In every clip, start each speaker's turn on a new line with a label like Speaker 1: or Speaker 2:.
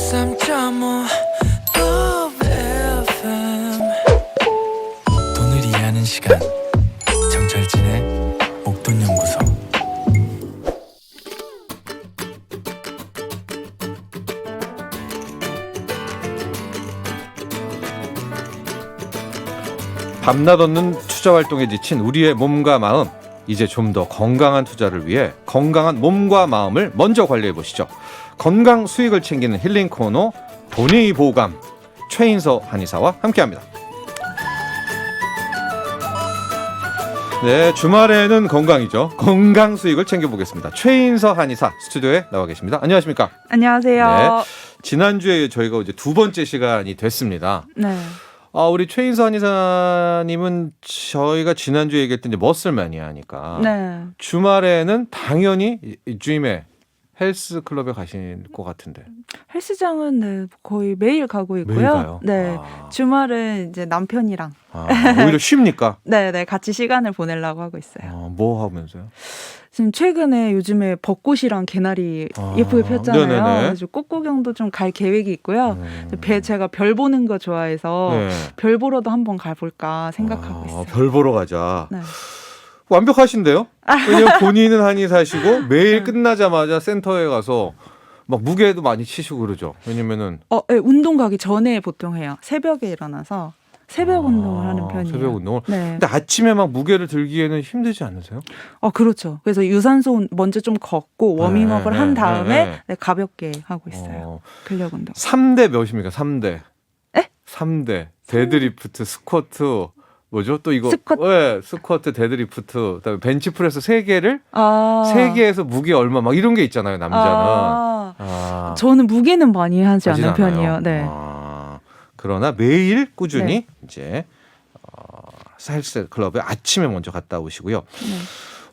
Speaker 1: 103.5 FM 돈을 이해하는 시간 정철진의 목돈연구소.
Speaker 2: 밤낮 없는 투자 활동에 지친 우리의 몸과 마음, 이제 좀 더 건강한 투자를 위해 건강한 몸과 마음을 먼저 관리해 보시죠. 건강 수익을 챙기는 힐링 코너 돈이 보감, 최인서 한의사와 함께합니다. 네, 주말에는 건강이죠. 건강 수익을 챙겨보겠습니다. 최인서 한의사 스튜디오에 나와 계십니다. 안녕하십니까?
Speaker 3: 안녕하세요.
Speaker 2: 네, 지난주에 저희가 이제 두 번째 시간이 됐습니다.
Speaker 3: 네.
Speaker 2: 우리 최인서 한의사님은 저희가 지난주에 얘기했던 이제 머슬 매니아니까
Speaker 3: 네.
Speaker 2: 주말에는 당연히 이 주임에 헬스클럽에 가실 것 같은데.
Speaker 3: 헬스장은 네, 거의 매일 가고 있고요.
Speaker 2: 매일 가요?
Speaker 3: 네. 주말은 이제 남편이랑
Speaker 2: 오히려 쉽니까?
Speaker 3: 네, 같이 시간을 보내려고 하고 있어요.
Speaker 2: 뭐 하면서요?
Speaker 3: 지금 최근에 요즘에 벚꽃이랑 개나리 예쁘게 폈잖아요.
Speaker 2: 네네네.
Speaker 3: 그래서 꽃 구경도 좀 갈 계획이 있고요. 제가 별 보는 거 좋아해서
Speaker 2: 네.
Speaker 3: 별 보러도 한번 가볼까 생각하고 있어요.
Speaker 2: 별 보러 가자.
Speaker 3: 네.
Speaker 2: 완벽하신데요? 왜냐면 본인은 한의사시고 매일 끝나자마자 센터에 가서 막 무게도 많이 치시고 그러죠. 왜냐면은
Speaker 3: 네, 운동 가기 전에 보통 해요. 새벽에 일어나서 새벽 운동을 하는 편이에요.
Speaker 2: 새벽 운동을.
Speaker 3: 네.
Speaker 2: 근데 아침에 막 무게를 들기에는 힘들지 않으세요?
Speaker 3: 그렇죠. 그래서 유산소 먼저 좀 걷고 워밍업을 한 다음에 네, 가볍게 하고 있어요. 근력 운동.
Speaker 2: 3대 몇입니까? 3대.
Speaker 3: 에?
Speaker 2: 3대. 데드리프트, 스쿼트, 뭐죠? 또 이거 네, 스쿼트, 데드리프트, 그다음에 벤치프레스 3개를 3개에서 무게 얼마 막 이런 게 있잖아요, 남자는.
Speaker 3: 저는 무게는 많이 하지 않는
Speaker 2: 않아요.
Speaker 3: 편이에요. 네.
Speaker 2: 그러나 매일 꾸준히
Speaker 3: 네.
Speaker 2: 이제 헬스 클럽에 아침에 먼저 갔다 오시고요.
Speaker 3: 네.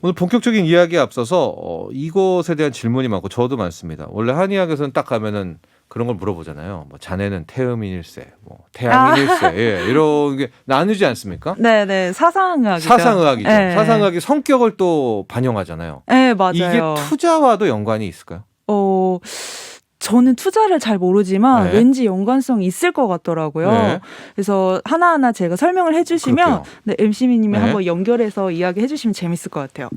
Speaker 2: 오늘 본격적인 이야기에 앞서서 이것에 대한 질문이 많고 저도 많습니다. 원래 한의학에서는 딱 가면은 그런 걸 물어보잖아요. 뭐 자네는 태음인일세, 뭐 태양인일세, 예, 이런 게 나누지 않습니까?
Speaker 3: 네, 사상의학이죠.
Speaker 2: 사상의학이죠.
Speaker 3: 네.
Speaker 2: 사상의학이 성격을 또 반영하잖아요.
Speaker 3: 네, 맞아요.
Speaker 2: 이게 투자와도 연관이 있을까요?
Speaker 3: 저는 투자를 잘 모르지만
Speaker 2: 네.
Speaker 3: 왠지 연관성이 있을 것 같더라고요.
Speaker 2: 네.
Speaker 3: 그래서 하나하나 제가 설명을 해주시면 네, MC님이
Speaker 2: 네.
Speaker 3: 한번 연결해서 이야기해 주시면 재밌을 것 같아요.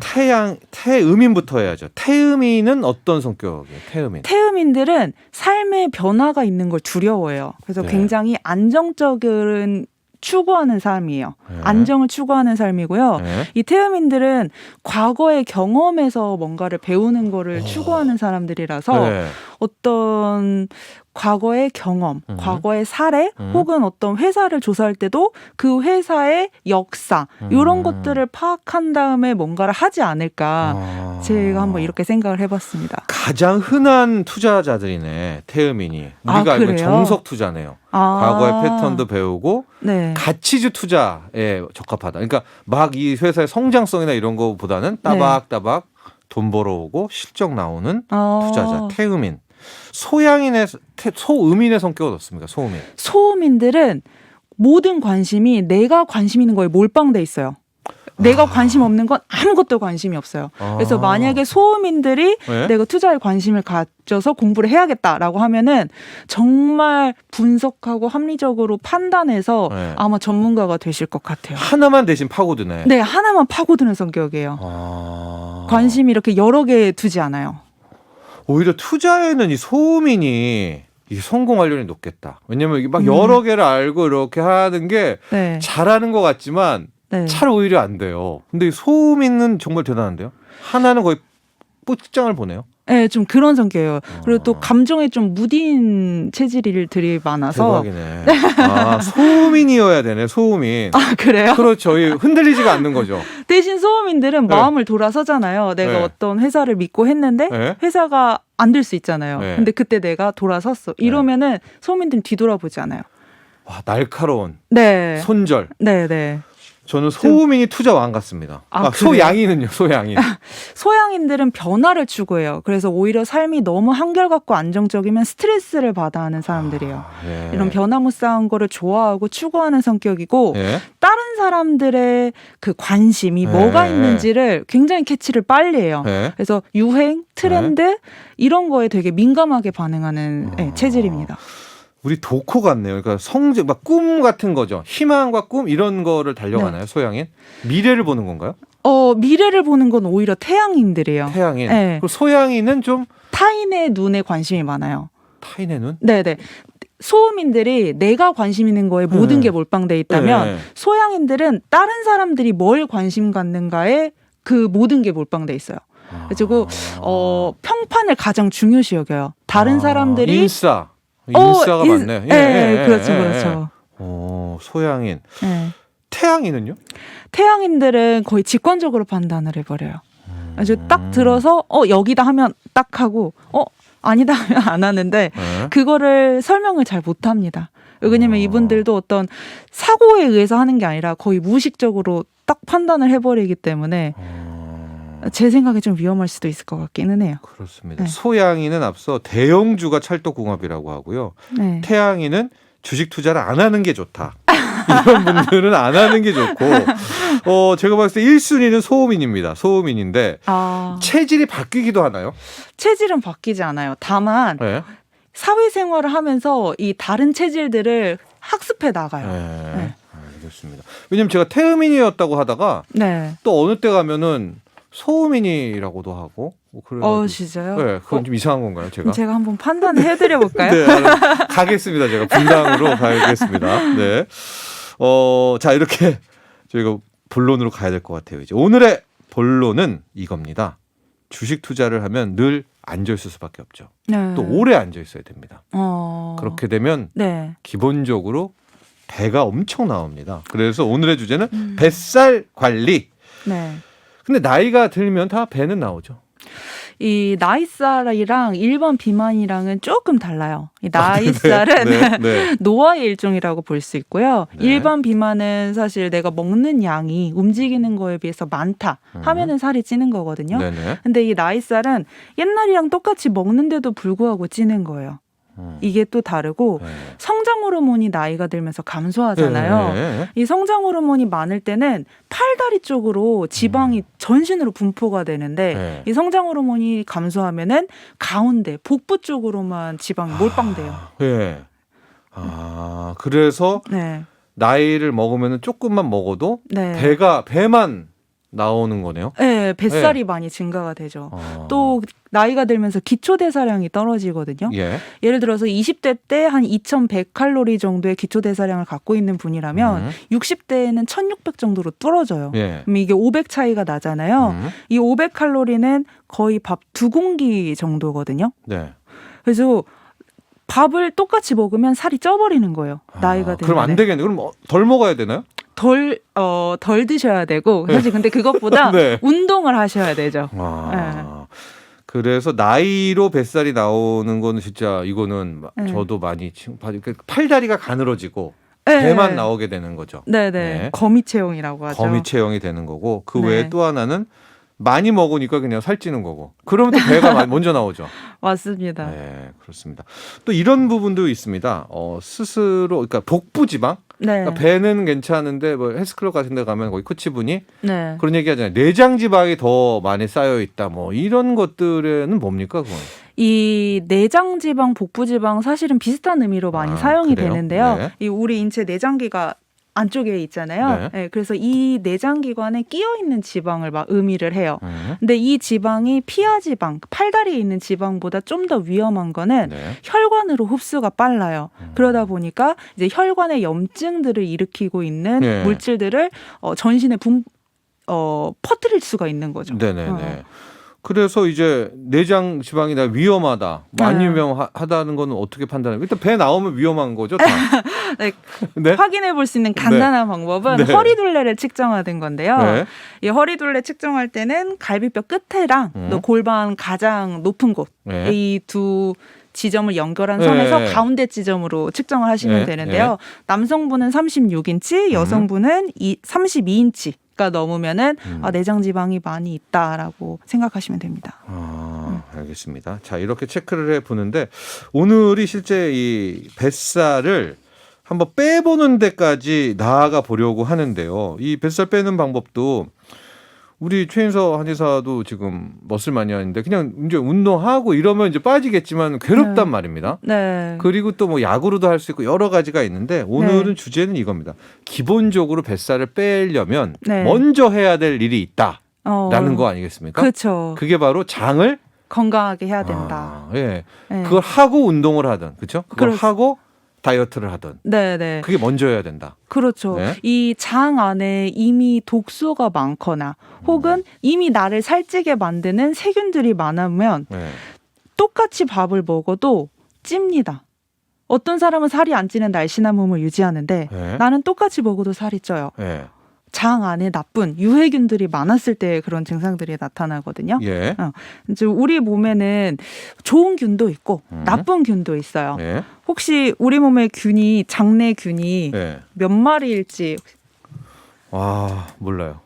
Speaker 2: 태음인부터 해야죠. 태음인은 어떤 성격이에요? 태음인.
Speaker 3: 태음인들은 삶의 변화가 있는 걸 두려워해요. 그래서
Speaker 2: 네.
Speaker 3: 굉장히 안정적인 추구하는 삶이에요.
Speaker 2: 네.
Speaker 3: 안정을 추구하는 삶이고요.
Speaker 2: 네.
Speaker 3: 이 태음인들은 과거의 경험에서 뭔가를 배우는 거를 추구하는 사람들이라서
Speaker 2: 네.
Speaker 3: 어떤 과거의 경험, 과거의 사례 혹은 어떤 회사를 조사할 때도 그 회사의 역사 이런 것들을 파악한 다음에 뭔가를 하지 않을까 제가 한번 이렇게 생각을 해봤습니다.
Speaker 2: 가장 흔한 투자자들이네, 태음인이. 우리가 알고 있는
Speaker 3: 그래요?
Speaker 2: 정석 투자네요. 과거의 패턴도 배우고
Speaker 3: 네.
Speaker 2: 가치주 투자에 적합하다. 그러니까 막 이 회사의 성장성이나 이런 거보다는 따박따박 돈 벌어오고 실적 나오는 투자자, 태음인. 소음인의 성격은 어떻습니까? 소음인.
Speaker 3: 소음인들은 모든 관심이 내가 관심 있는 거에 몰빵돼 있어요. 내가 관심 없는 건 아무것도 관심이 없어요. 그래서 만약에 소음인들이
Speaker 2: 네?
Speaker 3: 내가 투자에 관심을 가져서 공부를 해야겠다라고 하면은 정말 분석하고 합리적으로 판단해서
Speaker 2: 네.
Speaker 3: 아마 전문가가 되실 것 같아요.
Speaker 2: 하나만 대신 파고드네.
Speaker 3: 네, 하나만 파고드는 성격이에요. 관심이 이렇게 여러 개 두지 않아요.
Speaker 2: 오히려 투자에는 이 소음인이 이 성공 확률이 높겠다. 왜냐면 이게 막 여러 개를 알고 이렇게 하는 게
Speaker 3: 네.
Speaker 2: 잘하는 것 같지만
Speaker 3: 네.
Speaker 2: 잘 오히려 안 돼요. 근데 이 소음인은 정말 대단한데요. 하나는 거의 끝장을 보네요.
Speaker 3: 네, 좀 그런 성격이에요. 그리고 또 감정에 좀 무딘 체질들이 많아서.
Speaker 2: 대박이네. 소음인이어야 되네. 소음인.
Speaker 3: 그래요?
Speaker 2: 그렇죠. 흔들리지가 않는 거죠.
Speaker 3: 대신 소음인들은
Speaker 2: 네.
Speaker 3: 마음을 돌아서잖아요. 내가
Speaker 2: 네.
Speaker 3: 어떤 회사를 믿고 했는데
Speaker 2: 네.
Speaker 3: 회사가 안 될 수 있잖아요.
Speaker 2: 네.
Speaker 3: 근데 그때 내가 돌아섰어. 이러면은 소음인들은 뒤돌아보지 않아요.
Speaker 2: 와, 날카로운
Speaker 3: 네.
Speaker 2: 손절.
Speaker 3: 네.
Speaker 2: 저는 소음인이 투자왕 같습니다.
Speaker 3: 그래요?
Speaker 2: 소양인은요? 소양인.
Speaker 3: 소양인들은 변화를 추구해요. 그래서 오히려 삶이 너무 한결같고 안정적이면 스트레스를 받아 하는 사람들이에요.
Speaker 2: 예.
Speaker 3: 이런 변화무쌍한 거를 좋아하고 추구하는 성격이고
Speaker 2: 예.
Speaker 3: 다른 사람들의 그 관심이 뭐가 있는지를 굉장히 캐치를 빨리 해요.
Speaker 2: 예.
Speaker 3: 그래서 유행, 트렌드 이런 거에 되게 민감하게 반응하는 체질입니다.
Speaker 2: 우리 도코 같네요. 그러니까 성적, 막 꿈 같은 거죠. 희망과 꿈 이런 거를 달려가나요? 소양인? 미래를 보는 건가요?
Speaker 3: 미래를 보는 건 오히려 태양인들이에요.
Speaker 2: 태양인.
Speaker 3: 네.
Speaker 2: 그리고 소양인은 좀
Speaker 3: 타인의 눈에 관심이 많아요.
Speaker 2: 타인의 눈?
Speaker 3: 네네. 소음인들이 내가 관심 있는 거에 모든 게 몰빵돼 있다면 소양인들은 다른 사람들이 뭘 관심 갖는가에 그 모든 게 몰빵돼 있어요. 그리고 평판을 가장 중요시 여겨요. 다른 사람들이
Speaker 2: 인싸가 맞네.
Speaker 3: 그렇죠.
Speaker 2: 소양인.
Speaker 3: 네.
Speaker 2: 태양인은요?
Speaker 3: 태양인들은 거의 직관적으로 판단을 해버려요. 아주 딱 들어서 여기다 하면 딱 하고 아니다 하면 안 하는데 그거를 설명을 잘 못합니다. 왜냐면 이분들도 어떤 사고에 의해서 하는 게 아니라 거의 무의식적으로 딱 판단을 해버리기 때문에 제 생각에 좀 위험할 수도 있을 것 같기는 해요.
Speaker 2: 그렇습니다. 네. 소양인은 앞서 대형주가 찰떡궁합이라고 하고요. 네. 태양인은 주식 투자를 안 하는 게 좋다. 이런 분들은 안 하는 게 좋고 제가 봤을 때 1순위는 소음인입니다. 소음인인데 체질이 바뀌기도 하나요?
Speaker 3: 체질은 바뀌지 않아요. 다만 사회생활을 하면서 이 다른 체질들을 학습해 나가요.
Speaker 2: 네. 알겠습니다. 왜냐면 제가 태음인이었다고 하다가 또 어느 때 가면은 소음인이라고도 하고.
Speaker 3: 진짜요?
Speaker 2: 네, 그건 좀 이상한 건가요, 제가?
Speaker 3: 제가 한번 판단을 해드려 볼까요?
Speaker 2: 네, 가겠습니다. 제가 분당으로 가겠습니다. 네. 자, 이렇게 저희가 본론으로 가야 될 것 같아요. 이제 오늘의 본론은 이겁니다. 주식 투자를 하면 늘 앉아 있을 수밖에 없죠. 또 오래 앉아 있어야 됩니다. 그렇게 되면 기본적으로 배가 엄청 나옵니다. 그래서 오늘의 주제는 뱃살 관리. 근데 나이가 들면 다 배는 나오죠.
Speaker 3: 이 나이살이랑 일반 비만이랑은 조금 달라요. 이 나이살은 노화의 일종이라고 볼 수 있고요. 일반 비만은 사실 내가 먹는 양이 움직이는 거에 비해서 많다 하면은 살이 찌는 거거든요. 근데 이 나이살은 옛날이랑 똑같이 먹는데도 불구하고 찌는 거예요. 이게 또 다르고 성장 호르몬이 나이가 들면서 감소하잖아요. 이 성장 호르몬이 많을 때는 팔다리 쪽으로 지방이 전신으로 분포가 되는데 이 성장 호르몬이 감소하면은 가운데 복부 쪽으로만 지방이 몰빵돼요.
Speaker 2: 그래서 나이를 먹으면 조금만 먹어도 배만 나오는 거네요.
Speaker 3: 네, 뱃살이 많이 증가가 되죠. 또 나이가 들면서 기초대사량이 떨어지거든요. 예를 들어서 20대 때 한 2100칼로리 정도의 기초대사량을 갖고 있는 분이라면 60대에는 1600 정도로 떨어져요. 그럼 이게 500 차이가 나잖아요. 이 500칼로리는 거의 밥 2공기 정도거든요. 그래서 밥을 똑같이 먹으면 살이 쪄버리는 거예요. 나이가 들면.
Speaker 2: 그럼 안 되겠네. 그럼 덜 먹어야 되나요?
Speaker 3: 덜 드셔야 되고 사실 근데 그것보다 운동을 하셔야 되죠.
Speaker 2: 그래서 나이로 뱃살이 나오는 거는 진짜 이거는 저도 많이 팔다리가 가늘어지고 배만 나오게 되는 거죠.
Speaker 3: 거미 체형이라고 하죠.
Speaker 2: 거미 체형이 되는 거고 그 외에 또 하나는 많이 먹으니까 그냥 살찌는 거고. 그러면 또 배가 먼저 나오죠.
Speaker 3: 맞습니다.
Speaker 2: 네, 그렇습니다. 또 이런 부분도 있습니다. 스스로 그러니까 복부 지방. 그러니까 배는 괜찮은데 뭐 헬스클럽 같은 데 가면 거기 코치분이 그런 얘기 하잖아요. 내장 지방이 더 많이 쌓여 있다. 뭐 이런 것들에는 뭡니까, 그건?
Speaker 3: 이 내장 지방, 복부 지방 사실은 비슷한 의미로 많이 사용이 되는데요. 이 우리 인체 내장기가 안쪽에 있잖아요. 그래서 이 내장기관에 끼어 있는 지방을 막 의미를 해요. 근데 이 지방이 피하 지방, 팔다리에 있는 지방보다 좀 더 위험한 거는 혈관으로 흡수가 빨라요. 그러다 보니까 이제 혈관의 염증들을 일으키고 있는 물질들을 전신에 퍼뜨릴 수가 있는 거죠.
Speaker 2: 그래서 이제 내장 지방이 다 위험하다, 많이 위험하다는 거는 어떻게 판단해요? 일단 배 나오면 위험한 거죠, 다.
Speaker 3: 확인해 볼 수 있는 간단한 방법은 허리둘레를 측정하는 건데요. 이 허리둘레 측정할 때는 갈비뼈 끝에랑 또 골반 가장 높은 곳, 이 두 지점을 연결한
Speaker 2: 네.
Speaker 3: 선에서 가운데 지점으로 측정을 하시면
Speaker 2: 네.
Speaker 3: 되는데요. 남성분은 36인치, 여성분은 32인치가 넘으면은 내장 지방이 많이 있다라고 생각하시면 됩니다.
Speaker 2: 알겠습니다. 자, 이렇게 체크를 해 보는데 오늘이 실제 이 뱃살을 한번 빼보는 데까지 나아가 보려고 하는데요. 이 뱃살 빼는 방법도 우리 최인서 한의사도 지금 머슬 마니아인데 그냥 이제 운동하고 이러면 이제 빠지겠지만 괴롭단
Speaker 3: 네.
Speaker 2: 말입니다.
Speaker 3: 네.
Speaker 2: 그리고 또 뭐 야구로도 할 수 있고 여러 가지가 있는데 오늘은
Speaker 3: 네.
Speaker 2: 주제는 이겁니다. 기본적으로 뱃살을 빼려면
Speaker 3: 네.
Speaker 2: 먼저 해야 될 일이 있다라는 거 아니겠습니까?
Speaker 3: 그렇죠.
Speaker 2: 그게 바로 장을
Speaker 3: 건강하게 해야 된다.
Speaker 2: 예.
Speaker 3: 네.
Speaker 2: 그걸 하고 운동을 하든, 그렇죠? 그걸
Speaker 3: 그렇습니다.
Speaker 2: 하고 다이어트를 하든.
Speaker 3: 네.
Speaker 2: 그게 먼저 해야 된다.
Speaker 3: 그렇죠.
Speaker 2: 네.
Speaker 3: 이 장 안에 이미 독소가 많거나 혹은 이미 나를 살찌게 만드는 세균들이 많으면
Speaker 2: 네.
Speaker 3: 똑같이 밥을 먹어도 찝니다. 어떤 사람은 살이 안 찌는 날씬한 몸을 유지하는데
Speaker 2: 네.
Speaker 3: 나는 똑같이 먹어도 살이 쪄요.
Speaker 2: 예.
Speaker 3: 장 안에 나쁜 유해균들이 많았을 때 그런 증상들이 나타나거든요.
Speaker 2: 예.
Speaker 3: 이제 우리 몸에는 좋은 균도 있고 나쁜 균도 있어요.
Speaker 2: 예.
Speaker 3: 혹시 우리 몸의 균이 장내 균이
Speaker 2: 예.
Speaker 3: 몇 마리일지
Speaker 2: 몰라요.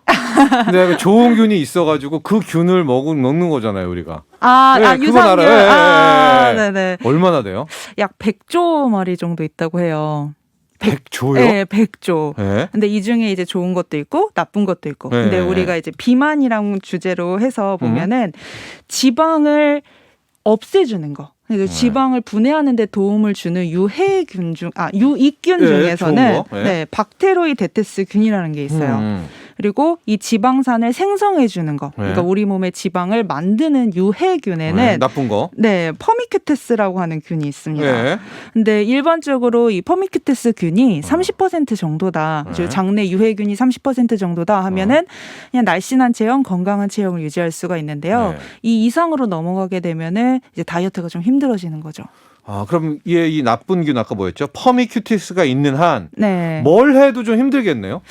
Speaker 2: 근데 좋은 균이 있어가지고 그 균을 먹는 거잖아요, 우리가. 네, 그건
Speaker 3: 유산균.
Speaker 2: 알아요.
Speaker 3: 네네.
Speaker 2: 얼마나 돼요?
Speaker 3: 약 100조 마리 정도 있다고 해요.
Speaker 2: 100조요?
Speaker 3: 네, 100조.
Speaker 2: 예.
Speaker 3: 근데 이 중에 이제 좋은 것도 있고 나쁜 것도 있고.
Speaker 2: 네.
Speaker 3: 근데 우리가 이제 비만이랑 주제로 해서 보면은 지방을 없애주는 거. 그러니까 지방을 분해하는 데 도움을 주는 유익균
Speaker 2: 네,
Speaker 3: 중에서는
Speaker 2: 좋은 거. 네.
Speaker 3: 네, 박테로이데테스 균이라는 게 있어요. 그리고 이 지방산을 생성해 주는 거. 그러니까
Speaker 2: 네.
Speaker 3: 우리 몸의 지방을 만드는 유해균에는
Speaker 2: 나쁜 거.
Speaker 3: 네, 퍼미큐테스라고 하는 균이 있습니다.
Speaker 2: 예.
Speaker 3: 근데 일반적으로 이 퍼미큐테스 균이 30% 정도다.
Speaker 2: 네.
Speaker 3: 즉 장내 유해균이 30% 정도다 하면은 그냥 날씬한 체형, 건강한 체형을 유지할 수가 있는데요.
Speaker 2: 네.
Speaker 3: 이 이상으로 넘어가게 되면은 이제 다이어트가 좀 힘들어지는 거죠.
Speaker 2: 그럼 이 나쁜 균 아까 뭐였죠? 퍼미큐티스가 있는 한
Speaker 3: 네.
Speaker 2: 뭘 해도 좀 힘들겠네요.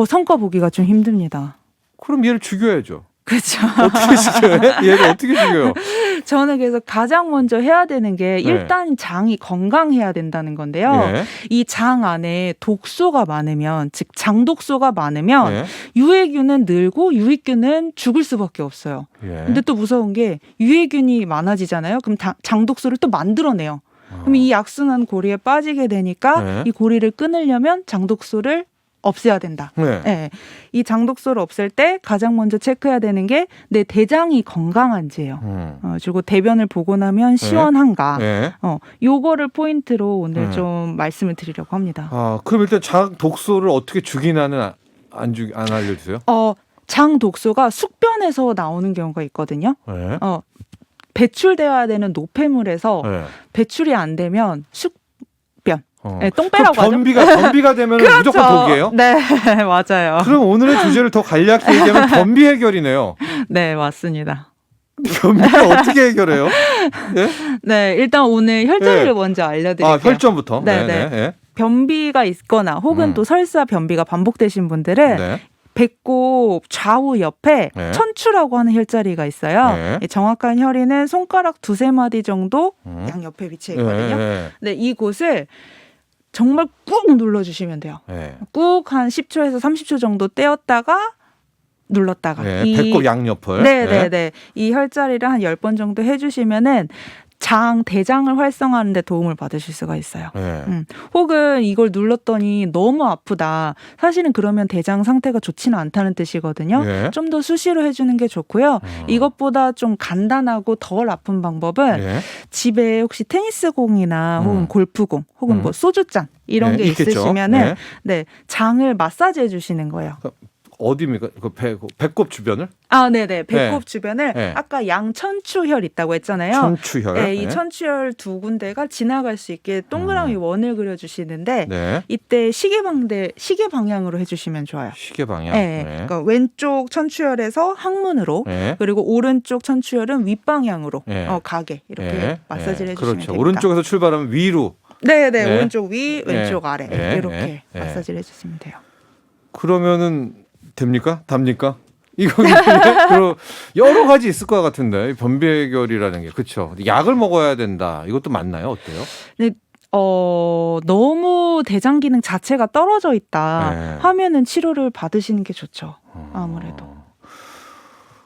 Speaker 3: 성과 보기가 좀 힘듭니다.
Speaker 2: 그럼 얘를 죽여야죠.
Speaker 3: 그렇죠.
Speaker 2: 어떻게 죽여요? 얘를 어떻게 죽여요?
Speaker 3: 저는 그래서 가장 먼저 해야 되는 게
Speaker 2: 네.
Speaker 3: 일단 장이 건강해야 된다는 건데요.
Speaker 2: 예.
Speaker 3: 이 장 안에 독소가 많으면, 즉 장독소가 많으면
Speaker 2: 예.
Speaker 3: 유해균은 늘고 유익균은 죽을 수밖에 없어요.
Speaker 2: 예.
Speaker 3: 근데 또 무서운 게 유해균이 많아지잖아요. 그럼 장독소를 또 만들어내요. 그럼 이 악순환 고리에 빠지게 되니까
Speaker 2: 네.
Speaker 3: 이 고리를 끊으려면 장독소를 없애야 된다.
Speaker 2: 네.
Speaker 3: 네. 이 장독소를 없앨 때 가장 먼저 체크해야 되는 게 내 대장이 건강한지예요. 그리고 대변을 보고 나면 시원한가.
Speaker 2: 예.
Speaker 3: 요거를 포인트로 오늘 좀 말씀을 드리려고 합니다.
Speaker 2: 그럼 일단 장 독소를 어떻게 죽이나는 안 알려주세요?
Speaker 3: 장 독소가 숙변에서 나오는 경우가 있거든요.
Speaker 2: 예.
Speaker 3: 배출되어야 되는 노폐물에서
Speaker 2: 예.
Speaker 3: 배출이 안 되면 숙변, 똥 빼라고 하죠.
Speaker 2: 변비가 되면 무조건 독이에요?
Speaker 3: 네, 맞아요.
Speaker 2: 그럼 오늘의 주제를 더 간략히 얘기하면 변비 해결이네요.
Speaker 3: 네, 맞습니다.
Speaker 2: 변비를 어떻게 해결해요? 예?
Speaker 3: 네, 일단 오늘 혈전을 먼저 알려드릴게요.
Speaker 2: 혈전부터.
Speaker 3: 네.
Speaker 2: 예.
Speaker 3: 변비가 있거나 혹은 또 설사 변비가 반복되신 분들은
Speaker 2: 네.
Speaker 3: 배꼽 좌우 옆에
Speaker 2: 네.
Speaker 3: 천추라고 하는 혈자리가 있어요.
Speaker 2: 네.
Speaker 3: 정확한 혈위는 손가락 2-3마디 정도 양 옆에 위치해 있거든요.
Speaker 2: 예.
Speaker 3: 근데 이곳을 정말 꾹 눌러주시면 돼요.
Speaker 2: 예.
Speaker 3: 꾹 한 10초에서 30초 정도 떼었다가 눌렀다가.
Speaker 2: 예. 배꼽 양옆을.
Speaker 3: 네네네. 이 혈자리를 한 10번 정도 해주시면은 대장을 활성화하는 데 도움을 받으실 수가 있어요.
Speaker 2: 예.
Speaker 3: 혹은 이걸 눌렀더니 너무 아프다. 사실은 그러면 대장 상태가 좋지는 않다는 뜻이거든요.
Speaker 2: 예.
Speaker 3: 좀 더 수시로 해주는 게 좋고요. 이것보다 좀 간단하고 덜 아픈 방법은
Speaker 2: 예.
Speaker 3: 집에 혹시 테니스공이나 혹은 골프공 혹은 뭐 소주잔 이런
Speaker 2: 예,
Speaker 3: 게
Speaker 2: 있겠죠.
Speaker 3: 있으시면은
Speaker 2: 예.
Speaker 3: 네, 장을 마사지 해주시는 거예요.
Speaker 2: 어디입니까? 그 배꼽 주변을?
Speaker 3: 네네. 배꼽
Speaker 2: 네.
Speaker 3: 주변을
Speaker 2: 네.
Speaker 3: 아까 양천추혈 있다고 했잖아요.
Speaker 2: 천추혈.
Speaker 3: 네, 이 천추혈 두 군데가 지나갈 수 있게 동그라미 원을 그려주시는데
Speaker 2: 네.
Speaker 3: 이때 시계 방향으로 해주시면 좋아요.
Speaker 2: 시계 방향.
Speaker 3: 네. 그러니까 왼쪽 천추혈에서 항문으로
Speaker 2: 네.
Speaker 3: 그리고 오른쪽 천추혈은 윗방향으로
Speaker 2: 네.
Speaker 3: 가게 이렇게
Speaker 2: 네.
Speaker 3: 마사지를
Speaker 2: 네.
Speaker 3: 해주시면
Speaker 2: 그렇죠.
Speaker 3: 됩니다.
Speaker 2: 오른쪽에서 출발하면 위로.
Speaker 3: 네네.
Speaker 2: 네.
Speaker 3: 오른쪽 위, 왼쪽
Speaker 2: 네.
Speaker 3: 아래
Speaker 2: 네.
Speaker 3: 이렇게
Speaker 2: 네.
Speaker 3: 마사지를 해주시면 돼요.
Speaker 2: 그러면은 됩니까? 답니까? 이거 그리고 여러 가지 있을 것 같은데 변비 해결이라는 게 그렇죠. 약을 먹어야 된다. 이것도 맞나요? 어때요?
Speaker 3: 근데 너무 대장 기능 자체가 떨어져 있다
Speaker 2: 네.
Speaker 3: 하면은 치료를 받으시는 게 좋죠. 아무래도.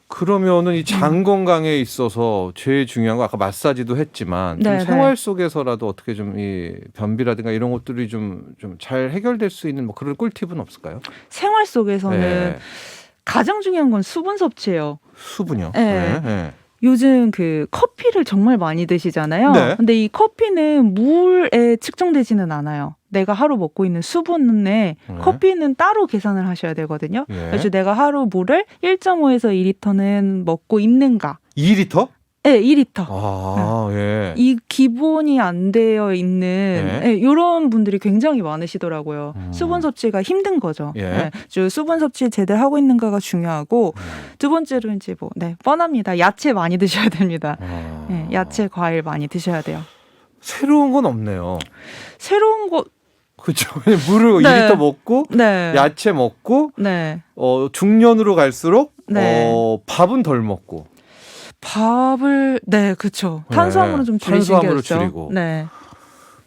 Speaker 2: 그러면은 이 장 건강에 있어서 제일 중요한 거 아까 마사지도 했지만 좀
Speaker 3: 네,
Speaker 2: 생활 속에서라도 어떻게 좀 이 변비라든가 이런 것들이 좀 잘 해결될 수 있는 뭐 그런 꿀팁은 없을까요?
Speaker 3: 생활 속에서는
Speaker 2: 네.
Speaker 3: 가장 중요한 건 수분 섭취예요.
Speaker 2: 수분이요.
Speaker 3: 네.
Speaker 2: 네.
Speaker 3: 요즘 그 커피를 정말 많이 드시잖아요.
Speaker 2: 네.
Speaker 3: 근데 이 커피는 물에 측정되지는 않아요. 내가 하루 먹고 있는 수분에 커피는 따로 계산을 하셔야 되거든요.
Speaker 2: 예.
Speaker 3: 그래서 내가 하루 물을 1.5에서 2리터는 먹고 있는가?
Speaker 2: 2리터?
Speaker 3: 네, 2리터.
Speaker 2: 아, 예.
Speaker 3: 이 기본이 안 되어 있는 이런 분들이 굉장히 많으시더라고요. 수분 섭취가 힘든 거죠.
Speaker 2: 예.
Speaker 3: 수분 섭취 제대로 하고 있는가가 중요하고 두 번째로 이제 뻔합니다. 야채 많이 드셔야 됩니다. 야채, 과일 많이 드셔야 돼요.
Speaker 2: 새로운 건 없네요.
Speaker 3: 새로운 거
Speaker 2: 그렇죠. 물을
Speaker 3: 네.
Speaker 2: 2리터 먹고
Speaker 3: 네.
Speaker 2: 야채 먹고
Speaker 3: 네.
Speaker 2: 중년으로 갈수록
Speaker 3: 네.
Speaker 2: 밥은 덜 먹고
Speaker 3: 밥을 그렇죠. 탄수화물은 좀 줄이시는 게
Speaker 2: 탄수화물을
Speaker 3: 좋죠.
Speaker 2: 줄이고.
Speaker 3: 네.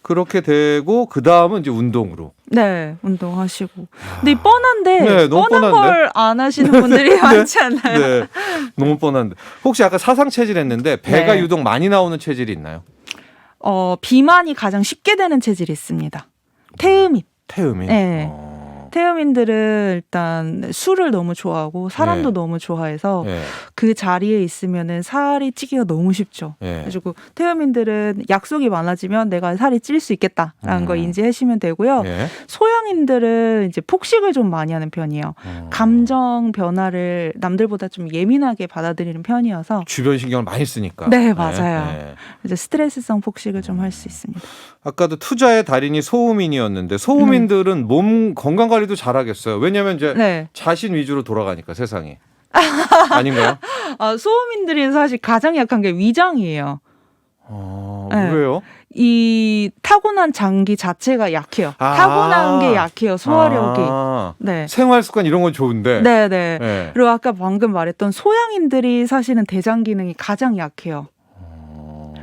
Speaker 2: 그렇게 되고 그 다음은 이제 운동으로.
Speaker 3: 네, 운동하시고. 근데 이 뻔한데
Speaker 2: 네, 너무
Speaker 3: 뻔한
Speaker 2: 뻔한데?
Speaker 3: 걸 안 하시는 분들이 많지 않나요?
Speaker 2: 네, 너무 뻔한데. 혹시 아까 사상 체질 했는데 배가
Speaker 3: 네.
Speaker 2: 유독 많이 나오는 체질이 있나요?
Speaker 3: 비만이 가장 쉽게 되는 체질이 있습니다. 태음인.
Speaker 2: 태음인.
Speaker 3: 네. 태음인들은 일단 술을 너무 좋아하고 사람도
Speaker 2: 네.
Speaker 3: 너무 좋아해서
Speaker 2: 예.
Speaker 3: 그 자리에 있으면은 살이 찌기가 너무 쉽죠.
Speaker 2: 예.
Speaker 3: 그래가지고 태음인들은 약속이 많아지면 내가 살이 찔 수 있겠다라는 거 인지하시면 되고요.
Speaker 2: 예.
Speaker 3: 소양인들은 이제 폭식을 좀 많이 하는 편이에요. 감정 변화를 남들보다 좀 예민하게 받아들이는 편이어서
Speaker 2: 주변 신경을 많이 쓰니까.
Speaker 3: 네, 맞아요.
Speaker 2: 예.
Speaker 3: 이제 스트레스성 폭식을 좀 할 수 있습니다.
Speaker 2: 아까도 투자의 달인이 소음인이었는데 소음인들은 몸 건강 관리도 잘하겠어요. 왜냐하면 이제
Speaker 3: 네.
Speaker 2: 자신 위주로 돌아가니까 세상이. 아닌가요?
Speaker 3: 소음인들이 사실 가장 약한 게 위장이에요. 네.
Speaker 2: 왜요?
Speaker 3: 이 타고난 장기 자체가 약해요. 타고난 게 약해요. 소화력이. 네.
Speaker 2: 생활 습관 이런 건 좋은데.
Speaker 3: 네.
Speaker 2: 네.
Speaker 3: 그리고 아까 방금 말했던 소양인들이 사실은 대장 기능이 가장 약해요.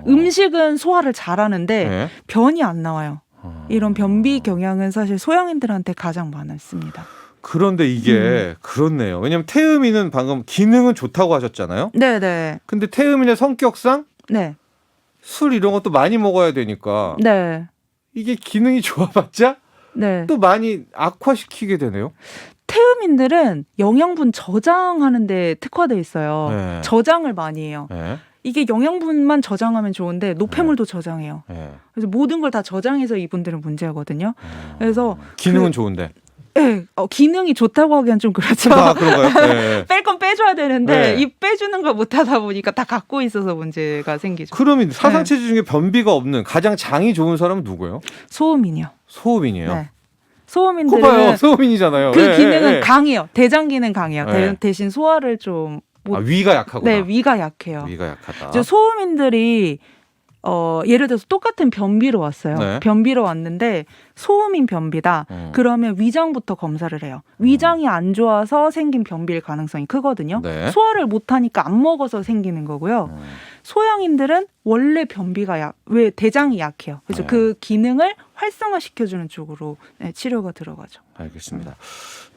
Speaker 3: 음식은 소화를 잘하는데
Speaker 2: 네.
Speaker 3: 변이 안 나와요. 이런 변비 경향은 사실 소양인들한테 가장 많습니다.
Speaker 2: 그런데 이게 그렇네요. 왜냐하면 태음인은 방금 기능은 좋다고 하셨잖아요.
Speaker 3: 네네.
Speaker 2: 근데 태음인의 성격상
Speaker 3: 네.
Speaker 2: 술 이런 것도 많이 먹어야 되니까
Speaker 3: 네.
Speaker 2: 이게 기능이 좋아봤자
Speaker 3: 네.
Speaker 2: 또 많이 악화시키게 되네요.
Speaker 3: 태음인들은 영양분 저장하는 데 특화돼 있어요.
Speaker 2: 네.
Speaker 3: 저장을 많이 해요.
Speaker 2: 네.
Speaker 3: 이게 영양분만 저장하면 좋은데 노폐물도 저장해요.
Speaker 2: 네.
Speaker 3: 그래서 모든 걸 다 저장해서 이분들은 문제거든요. 그래서
Speaker 2: 기능은 좋은데.
Speaker 3: 네, 기능이 좋다고 하기엔 좀 그렇죠.
Speaker 2: 그런가요? 네.
Speaker 3: 뺄 건 빼줘야 되는데
Speaker 2: 네.
Speaker 3: 이 빼주는 걸 못하다 보니까 다 갖고 있어서 문제가 생기죠.
Speaker 2: 그러면 사상체질 중에 변비가 없는 가장 장이 좋은 사람은 누구예요?
Speaker 3: 소음인이요.
Speaker 2: 소음인이에요.
Speaker 3: 네.
Speaker 2: 거
Speaker 3: 소음인들은
Speaker 2: 봐요. 소음인이잖아요.
Speaker 3: 그
Speaker 2: 네,
Speaker 3: 기능은
Speaker 2: 네.
Speaker 3: 강해요. 대장 기능 강해요.
Speaker 2: 네.
Speaker 3: 대신 소화를 좀
Speaker 2: 위가 약하구나.
Speaker 3: 네, 위가 약해요.
Speaker 2: 위가 약하다.
Speaker 3: 이제 소음인들이 예를 들어서 똑같은 변비로 왔어요.
Speaker 2: 네.
Speaker 3: 변비로 왔는데 소음인 변비다. 그러면 위장부터 검사를 해요. 위장이 안 좋아서 생긴 변비일 가능성이 크거든요.
Speaker 2: 네.
Speaker 3: 소화를 못하니까 안 먹어서 생기는 거고요. 소양인들은 원래 변비가 왜 대장이 약해요. 그래서
Speaker 2: 네.
Speaker 3: 그 기능을 활성화시켜주는 쪽으로 치료가 들어가죠.
Speaker 2: 알겠습니다.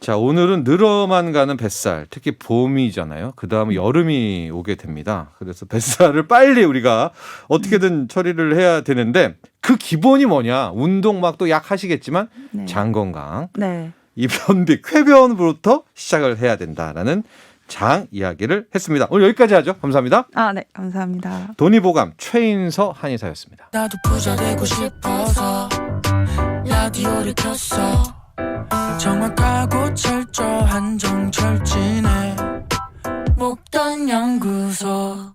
Speaker 2: 자, 오늘은 늘어만 가는 뱃살, 특히 봄이잖아요. 그 다음에 여름이 오게 됩니다. 그래서 뱃살을 빨리 우리가 어떻게든 처리를 해야 되는데 그 기본이 뭐냐? 운동 막 또 약 하시겠지만
Speaker 3: 네.
Speaker 2: 장 건강,
Speaker 3: 네.
Speaker 2: 이 변비, 쾌변부터 시작을 해야 된다라는 장 이야기를 했습니다. 오늘 여기까지 하죠. 감사합니다.
Speaker 3: 네, 감사합니다.
Speaker 2: 돈이보감 최인서 한의사였습니다.
Speaker 1: 나도 부자 되고 싶어서 라디오를 켰어. 정확하고 철저한 정철진의 목돈 연구소.